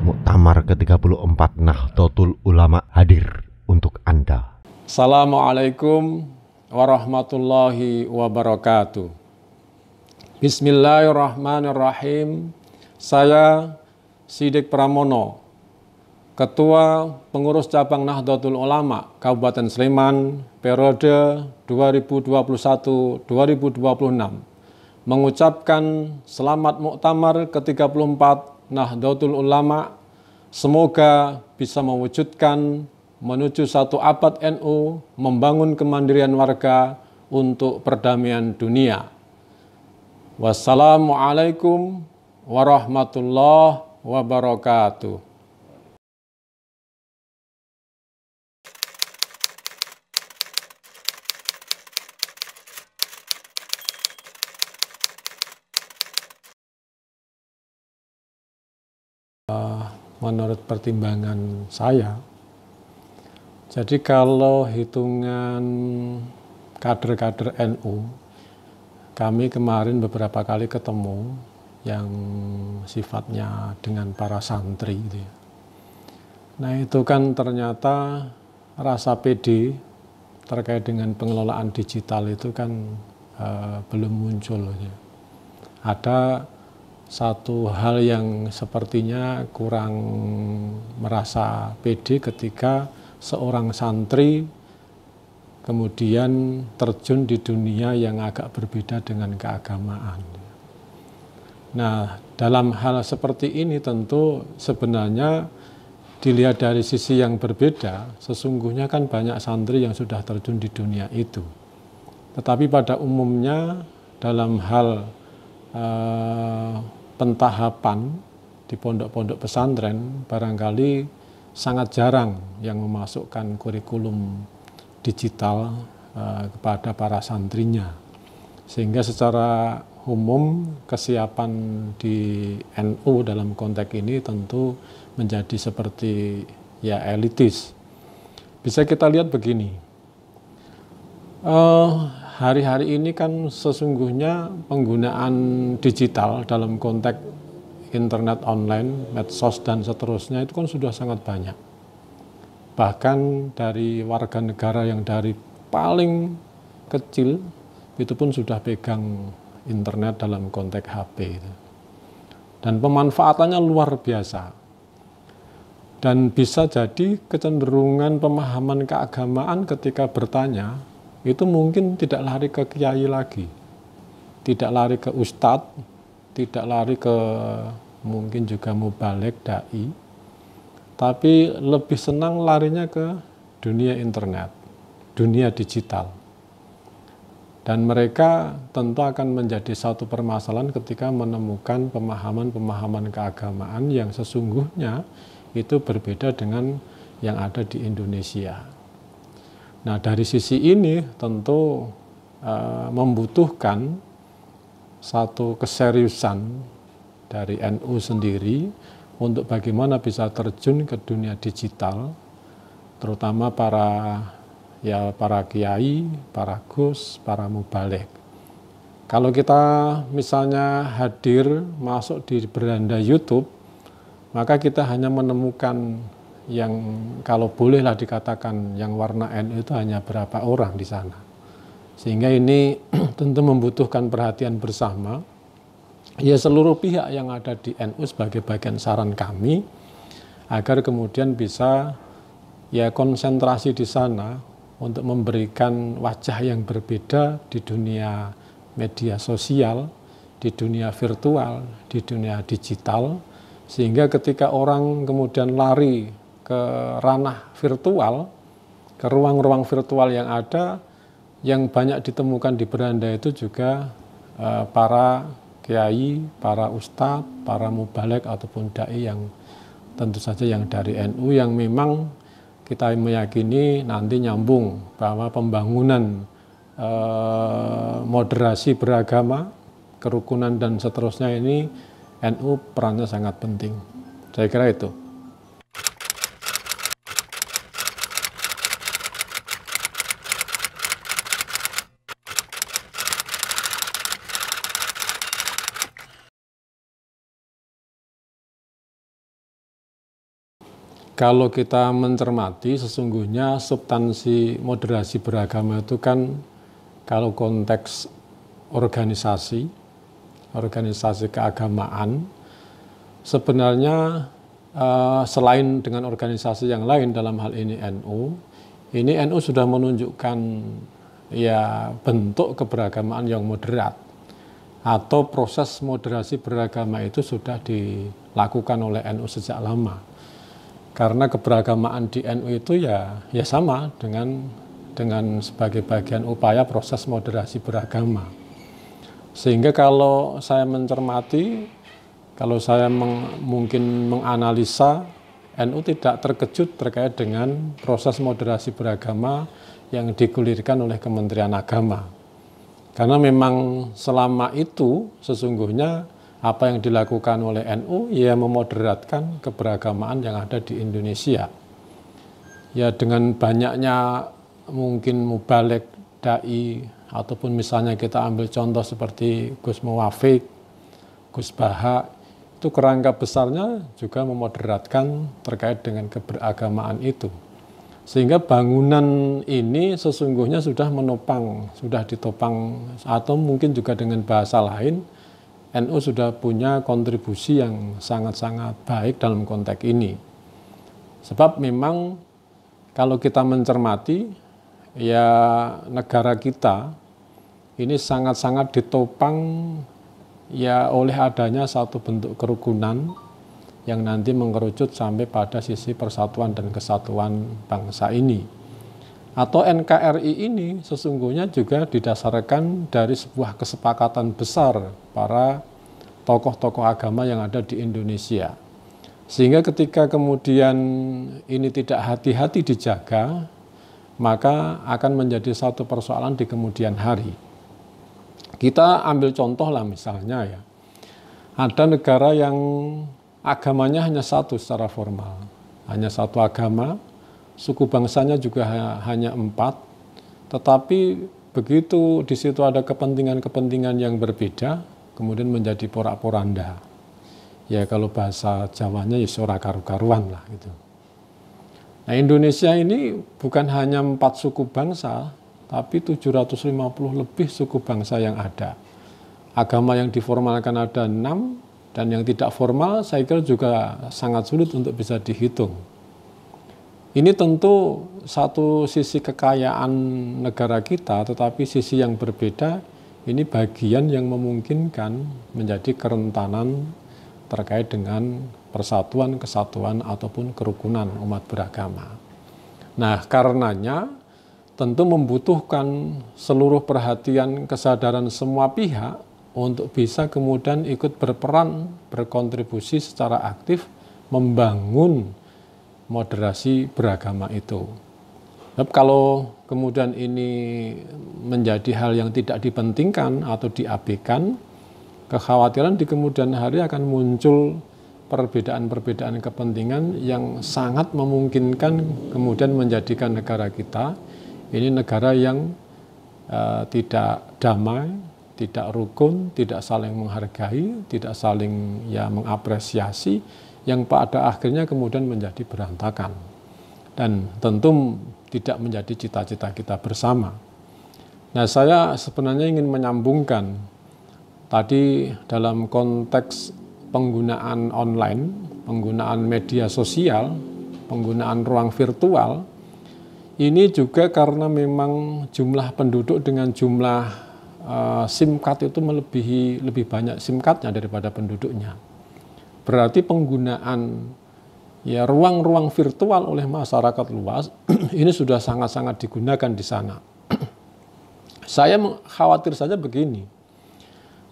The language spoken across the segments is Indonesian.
Muktamar ke-34 Nahdlatul Ulama hadir untuk Anda. Assalamualaikum warahmatullahi wabarakatuh. Bismillahirrahmanirrahim. Saya Siddiq Pramono, Ketua Pengurus Cabang Nahdlatul Ulama Kabupaten Sleman periode 2021-2026, mengucapkan selamat Muktamar ke-34 Nahdlatul Ulama. Semoga bisa mewujudkan menuju satu abad NU, membangun kemandirian warga untuk perdamaian dunia. Wassalamualaikum warahmatullahi wabarakatuh. Menurut pertimbangan saya, jadi kalau hitungan kader-kader NU, kami kemarin beberapa kali ketemu yang sifatnya dengan para santri gitu ya. Nah itu kan ternyata rasa pede terkait dengan pengelolaan digital itu kan belum muncul ya. Ada satu hal yang sepertinya kurang merasa pede ketika seorang santri kemudian terjun di dunia yang agak berbeda dengan keagamaan. Nah, dalam hal seperti ini tentu sebenarnya dilihat dari sisi yang berbeda, sesungguhnya kan banyak santri yang sudah terjun di dunia itu. Tetapi pada umumnya dalam hal pentahapan di pondok-pondok pesantren barangkali sangat jarang yang memasukkan kurikulum digital kepada para santrinya, sehingga secara umum kesiapan di NU dalam konteks ini tentu menjadi seperti ya elitis. Bisa kita lihat begini, hari-hari ini kan sesungguhnya penggunaan digital dalam konteks internet online, medsos dan seterusnya itu kan sudah sangat banyak. Bahkan dari warga negara yang dari paling kecil itu pun sudah pegang internet dalam konteks HP itu. Dan pemanfaatannya luar biasa. Dan bisa jadi kecenderungan pemahaman keagamaan ketika bertanya itu mungkin tidak lari ke kiai lagi, tidak lari ke ustadz, tidak lari ke mungkin juga mubalek, dai, tapi lebih senang larinya ke dunia internet, dunia digital. Dan mereka tentu akan menjadi satu permasalahan ketika menemukan pemahaman-pemahaman keagamaan yang sesungguhnya itu berbeda dengan yang ada di Indonesia. Nah, dari sisi ini tentu membutuhkan satu keseriusan dari NU sendiri untuk bagaimana bisa terjun ke dunia digital, terutama para kiai, para gus, para mubalek. Kalau kita misalnya hadir masuk di beranda YouTube, maka kita hanya menemukan yang kalau bolehlah dikatakan yang warna NU itu hanya berapa orang di sana. Sehingga ini tentu membutuhkan perhatian bersama. Ya seluruh pihak yang ada di NU sebagai bagian saran kami agar kemudian bisa ya konsentrasi di sana untuk memberikan wajah yang berbeda di dunia media sosial, di dunia virtual, di dunia digital, sehingga ketika orang kemudian lari ke ranah virtual, ke ruang-ruang virtual yang ada, yang banyak ditemukan di beranda itu juga para kiai, para ustadz, para mubalek ataupun dai yang tentu saja yang dari NU yang memang kita meyakini nanti nyambung bahwa pembangunan moderasi beragama, kerukunan dan seterusnya ini NU perannya sangat penting. Saya kira itu. Kalau kita mencermati, sesungguhnya substansi moderasi beragama itu kan kalau konteks organisasi keagamaan, sebenarnya selain dengan organisasi yang lain dalam hal ini NU sudah menunjukkan ya bentuk keberagamaan yang moderat, atau proses moderasi beragama itu sudah dilakukan oleh NU sejak lama. Karena keberagamaan di NU itu ya sama dengan sebagai bagian upaya proses moderasi beragama. Sehingga kalau saya mencermati, kalau saya mungkin menganalisa, NU tidak terkejut terkait dengan proses moderasi beragama yang digulirkan oleh Kementerian Agama. Karena memang selama itu sesungguhnya apa yang dilakukan oleh NU ya memoderatkan keberagamaan yang ada di Indonesia. Ya dengan banyaknya mungkin mubalek, dai, ataupun misalnya kita ambil contoh seperti Gus Muwafiq, Gus Baha, itu kerangka besarnya juga memoderatkan terkait dengan keberagamaan itu. Sehingga bangunan ini sesungguhnya sudah ditopang, atau mungkin juga dengan bahasa lain, NU sudah punya kontribusi yang sangat-sangat baik dalam konteks ini. Sebab memang kalau kita mencermati, ya negara kita ini sangat-sangat ditopang ya oleh adanya satu bentuk kerukunan yang nanti mengerucut sampai pada sisi persatuan dan kesatuan bangsa ini. Atau NKRI ini sesungguhnya juga didasarkan dari sebuah kesepakatan besar para tokoh-tokoh agama yang ada di Indonesia. Sehingga ketika kemudian ini tidak hati-hati dijaga, maka akan menjadi satu persoalan di kemudian hari. Kita ambil contoh lah misalnya ya, ada negara yang agamanya hanya satu secara formal, hanya satu agama, suku bangsanya juga hanya 4, tetapi begitu di situ ada kepentingan-kepentingan yang berbeda, kemudian menjadi porak-poranda. Ya kalau bahasa Jawanya ya ora karu-karuan lah gitu. Nah Indonesia ini bukan hanya 4 suku bangsa, tapi 750 lebih suku bangsa yang ada. Agama yang diformalkan ada 6, dan yang tidak formal saya kira juga sangat sulit untuk bisa dihitung. Ini tentu satu sisi kekayaan negara kita, tetapi sisi yang berbeda, ini bagian yang memungkinkan menjadi kerentanan terkait dengan persatuan, kesatuan, ataupun kerukunan umat beragama. Nah, karenanya tentu membutuhkan seluruh perhatian, kesadaran semua pihak untuk bisa kemudian ikut berperan, berkontribusi secara aktif, membangun moderasi beragama itu. Kalau kemudian ini menjadi hal yang tidak dipentingkan atau diabaikan, kekhawatiran di kemudian hari akan muncul perbedaan-perbedaan kepentingan yang sangat memungkinkan kemudian menjadikan negara kita ini negara yang tidak damai, tidak rukun, tidak saling menghargai, tidak saling mengapresiasi, yang pada akhirnya kemudian menjadi berantakan dan tentu tidak menjadi cita-cita kita bersama. Nah, saya sebenarnya ingin menyambungkan tadi dalam konteks penggunaan online, penggunaan media sosial, penggunaan ruang virtual, ini juga karena memang jumlah penduduk dengan jumlah SIM card itu melebihi lebih banyak SIM cardnya daripada penduduknya. Berarti penggunaan ruang-ruang virtual oleh masyarakat luas ini sudah sangat-sangat digunakan di sana. Saya khawatir saja begini,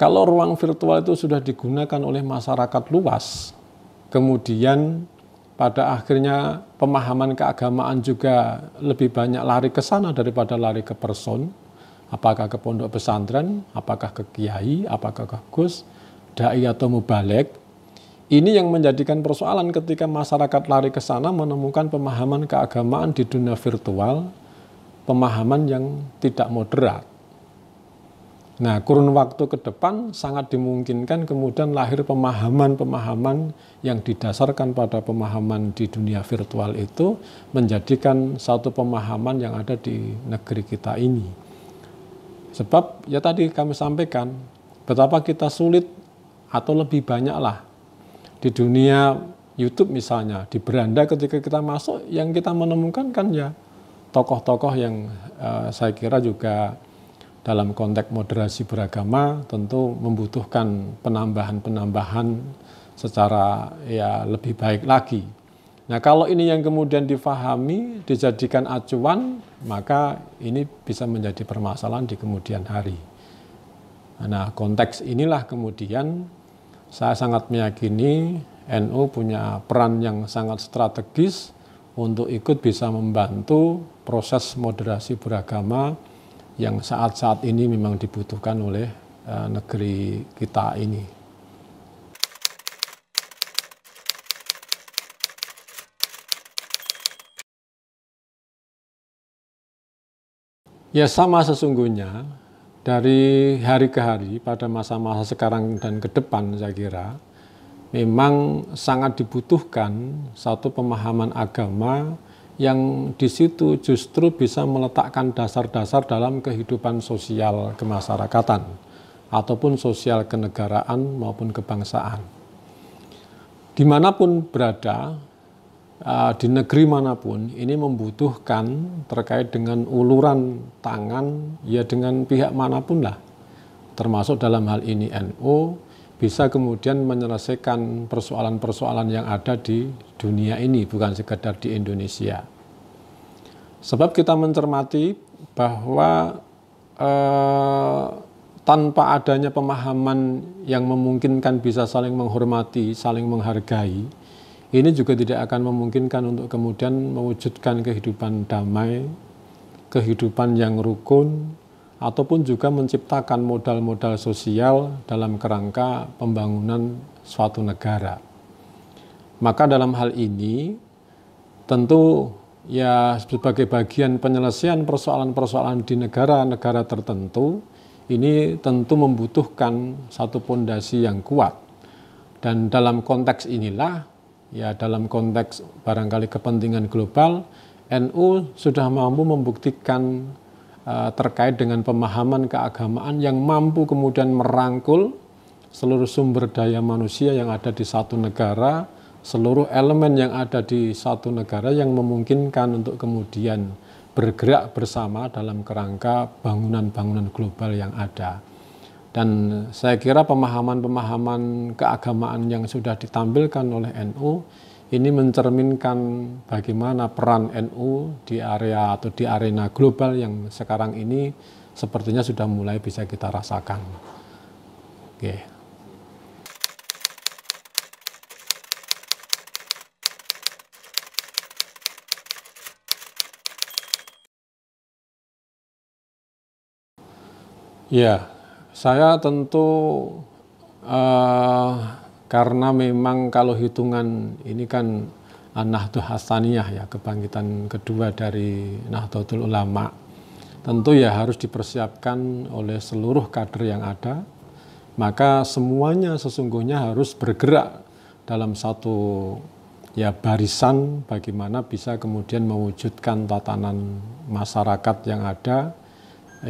kalau ruang virtual itu sudah digunakan oleh masyarakat luas, kemudian pada akhirnya pemahaman keagamaan juga lebih banyak lari ke sana daripada lari ke person, apakah ke pondok pesantren, apakah ke kiai, apakah ke gus, dai atau mubalek. Ini yang menjadikan persoalan ketika masyarakat lari ke sana menemukan pemahaman keagamaan di dunia virtual, pemahaman yang tidak moderat. Nah, kurun waktu ke depan sangat dimungkinkan kemudian lahir pemahaman-pemahaman yang didasarkan pada pemahaman di dunia virtual itu menjadikan satu pemahaman yang ada di negeri kita ini. Sebab ya tadi kami sampaikan betapa kita sulit atau lebih banyaklah di dunia YouTube misalnya, di beranda ketika kita masuk yang kita menemukan kan ya tokoh-tokoh yang saya kira juga dalam konteks moderasi beragama tentu membutuhkan penambahan-penambahan secara ya lebih baik lagi. Nah, kalau ini yang kemudian difahami, dijadikan acuan, maka ini bisa menjadi permasalahan di kemudian hari. Nah, konteks inilah kemudian saya sangat meyakini NU punya peran yang sangat strategis untuk ikut bisa membantu proses moderasi beragama yang saat-saat ini memang dibutuhkan oleh negeri kita ini. Ya sama sesungguhnya, dari hari ke hari pada masa-masa sekarang dan ke depan saya kira, memang sangat dibutuhkan satu pemahaman agama yang di situ justru bisa meletakkan dasar-dasar dalam kehidupan sosial kemasyarakatan ataupun sosial kenegaraan maupun kebangsaan. Dimanapun berada, di negeri manapun, ini membutuhkan terkait dengan uluran tangan ya dengan pihak manapun lah, termasuk dalam hal ini NU, bisa kemudian menyelesaikan persoalan-persoalan yang ada di dunia ini, bukan sekedar di Indonesia. Sebab kita mencermati bahwa tanpa adanya pemahaman yang memungkinkan bisa saling menghormati, saling menghargai, ini juga tidak akan memungkinkan untuk kemudian mewujudkan kehidupan damai, kehidupan yang rukun, ataupun juga menciptakan modal-modal sosial dalam kerangka pembangunan suatu negara. Maka dalam hal ini tentu ya sebagai bagian penyelesaian persoalan-persoalan di negara-negara tertentu, ini tentu membutuhkan satu fondasi yang kuat. Dan dalam konteks inilah, ya dalam konteks barangkali kepentingan global, NU sudah mampu membuktikan terkait dengan pemahaman keagamaan yang mampu kemudian merangkul seluruh sumber daya manusia yang ada di satu negara, seluruh elemen yang ada di satu negara yang memungkinkan untuk kemudian bergerak bersama dalam kerangka bangunan-bangunan global yang ada. Dan saya kira pemahaman-pemahaman keagamaan yang sudah ditampilkan oleh NU ini mencerminkan bagaimana peran NU di area atau di arena global yang sekarang ini sepertinya sudah mulai bisa kita rasakan. Oke. Ya, saya tentu karena memang kalau hitungan ini kan Nahdlatul Hasaniyah ya, kebangkitan kedua dari Nahdlatul Ulama, tentu ya harus dipersiapkan oleh seluruh kader yang ada, maka semuanya sesungguhnya harus bergerak dalam satu ya barisan bagaimana bisa kemudian mewujudkan tatanan masyarakat yang ada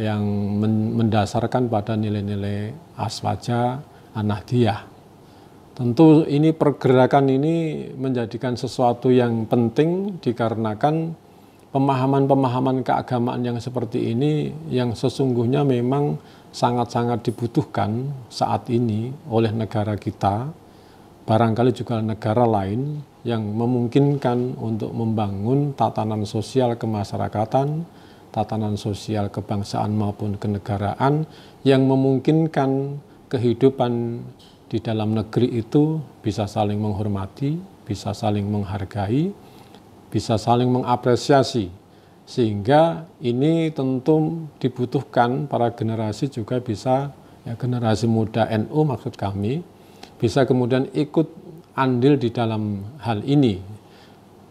yang mendasarkan pada nilai-nilai aswaja an-nahdliyah. Tentu ini pergerakan ini menjadikan sesuatu yang penting dikarenakan pemahaman-pemahaman keagamaan yang seperti ini yang sesungguhnya memang sangat-sangat dibutuhkan saat ini oleh negara kita, barangkali juga negara lain yang memungkinkan untuk membangun tatanan sosial kemasyarakatan, tatanan sosial kebangsaan maupun kenegaraan yang memungkinkan kehidupan di dalam negeri itu bisa saling menghormati, bisa saling menghargai, bisa saling mengapresiasi. Sehingga ini tentu dibutuhkan para generasi juga bisa, ya generasi muda NU maksud kami, bisa kemudian ikut andil di dalam hal ini.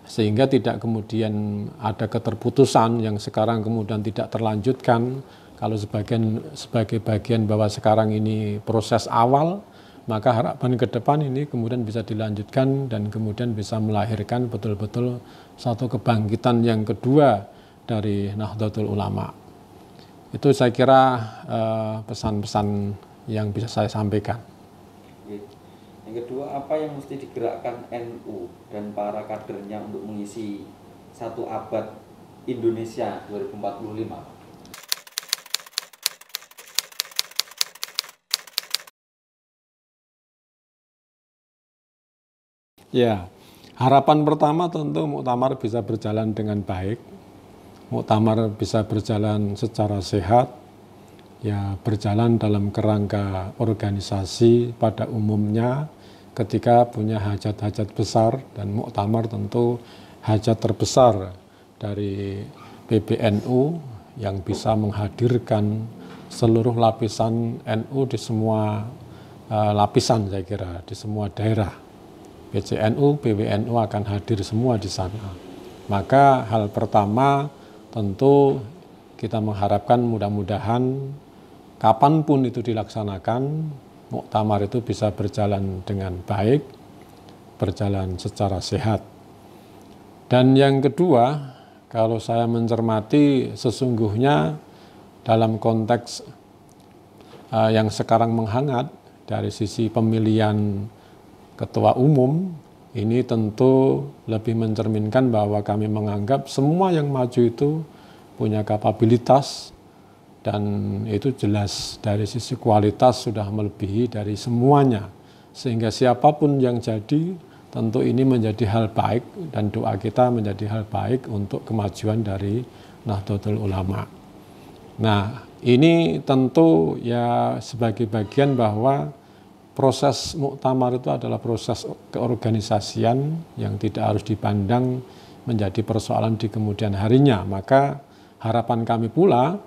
Sehingga tidak kemudian ada keterputusan yang sekarang kemudian tidak terlanjutkan Kalau sebagai bagian bahwa sekarang ini proses awal, maka harapan ke depan ini kemudian bisa dilanjutkan dan kemudian bisa melahirkan betul-betul satu kebangkitan yang kedua dari Nahdlatul Ulama. Itu saya kira pesan-pesan yang bisa saya sampaikan. Yang kedua, apa yang mesti digerakkan NU dan para kadernya untuk mengisi satu abad Indonesia 2045? Ya, harapan pertama tentu muktamar bisa berjalan dengan baik, muktamar bisa berjalan secara sehat, ya berjalan dalam kerangka organisasi pada umumnya ketika punya hajat-hajat besar, dan muktamar tentu hajat terbesar dari PBNU yang bisa menghadirkan seluruh lapisan NU di semua lapisan, saya kira di semua daerah. PCNU, PWNU akan hadir semua di sana. Maka hal pertama tentu kita mengharapkan mudah-mudahan kapanpun itu dilaksanakan, muktamar itu bisa berjalan dengan baik, berjalan secara sehat. Dan yang kedua, kalau saya mencermati sesungguhnya dalam konteks yang sekarang menghangat dari sisi pemilihan Ketua Umum, ini tentu lebih mencerminkan bahwa kami menganggap semua yang maju itu punya kapabilitas, dan itu jelas dari sisi kualitas sudah melebihi dari semuanya. Sehingga siapapun yang jadi, tentu ini menjadi hal baik, dan doa kita menjadi hal baik untuk kemajuan dari Nahdlatul Ulama. Nah, ini tentu ya sebagai bagian bahwa proses muktamar itu adalah proses keorganisasian yang tidak harus dipandang menjadi persoalan di kemudian harinya. Maka harapan kami pula,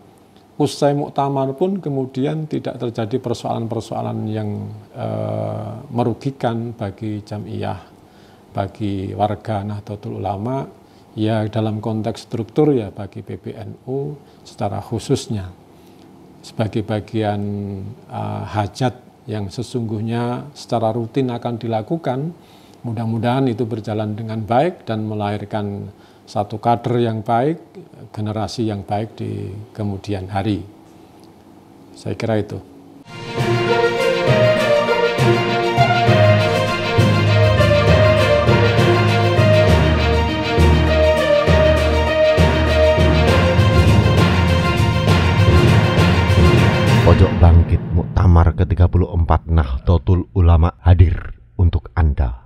usai muktamar pun kemudian tidak terjadi persoalan-persoalan yang merugikan bagi jamiah, bagi warga Nahdlatul Ulama, ya dalam konteks struktur ya bagi PBNU secara khususnya. Sebagai bagian hajat yang sesungguhnya secara rutin akan dilakukan, mudah-mudahan itu berjalan dengan baik dan melahirkan satu kader yang baik, generasi yang baik di kemudian hari. Saya kira itu. Pojok Bangkit Muktamar ke-34 Nahdlatul Ulama hadir untuk Anda.